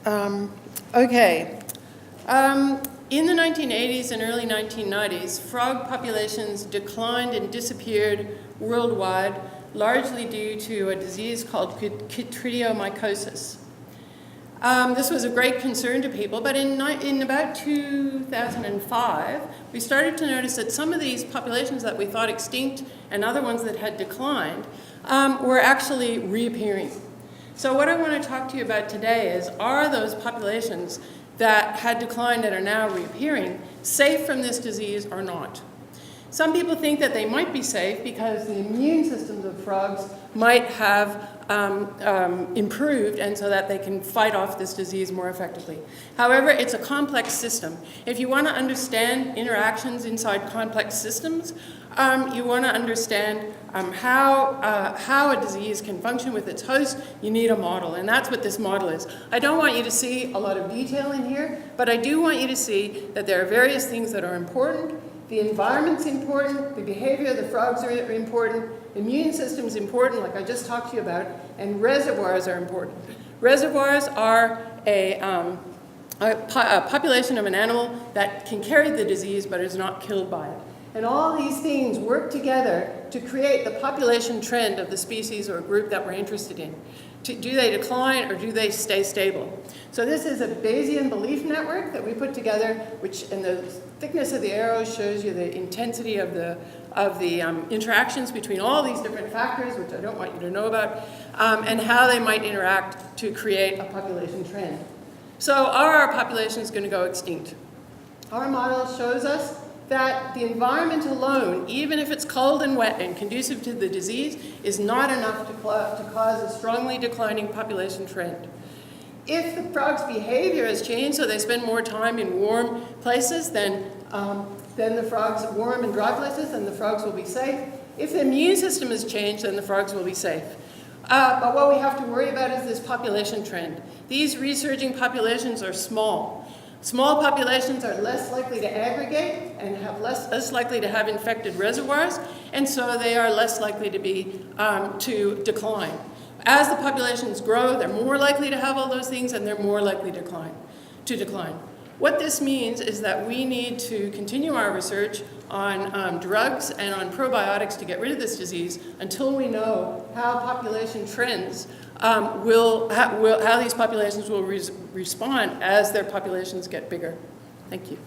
Okay. In the 1980s and early 1990s, frog populations declined and disappeared worldwide, largely due to a disease called chytridiomycosis. This was a great concern to people, but in about 2005, we started to notice that some of these populations that we thought extinct and other ones that had declined were actually reappearing. So what I want to talk to you about today is, are those populations that had declined and are now reappearing safe from this disease or not? Some people think that they might be safe because the immune systems of frogs might have improved, and so that they can fight off this disease more effectively. However, it's a complex system. If you want to understand interactions inside complex systems, you want to understand how a disease can function with its host. You need a model, and that's what this model is. I don't want you to see a lot of detail in here, but I do want you to see that there are various things that are important. The environment's important, the behavior of the frogs are important, immune system's important, like I just talked to you about, and reservoirs are important. Reservoirs are a population of an animal that can carry the disease but is not killed by it. And all these things work together to create the population trend of the species or group that we're interested in. Do they decline or do they stay stable? So this is a Bayesian belief network that we put together, which, and the thickness of the arrows shows you the intensity of the interactions between all these different factors, which I don't want you to know about, and how they might interact to create a population trend. So are our populations going to go extinct? Our model shows us that the environment alone, even if it's cold and wet and conducive to the disease, is not enough to cause a strongly declining population trend. If the frog's behavior has changed, so they spend more time in warm places, then the frogs, warm and dry places, then the frogs will be safe. If the immune system has changed, then the frogs will be safe. But what we have to worry about is this population trend. These resurging populations are small. Small populations are less likely to aggregate and have less likely to have infected reservoirs, and so they are less likely to be to decline. As the populations grow, they're more likely to have all those things, and they're more likely to decline. What this means is that we need to continue our research on drugs and on probiotics to get rid of this disease until we know how population trends how these populations will respond as their populations get bigger. Thank you.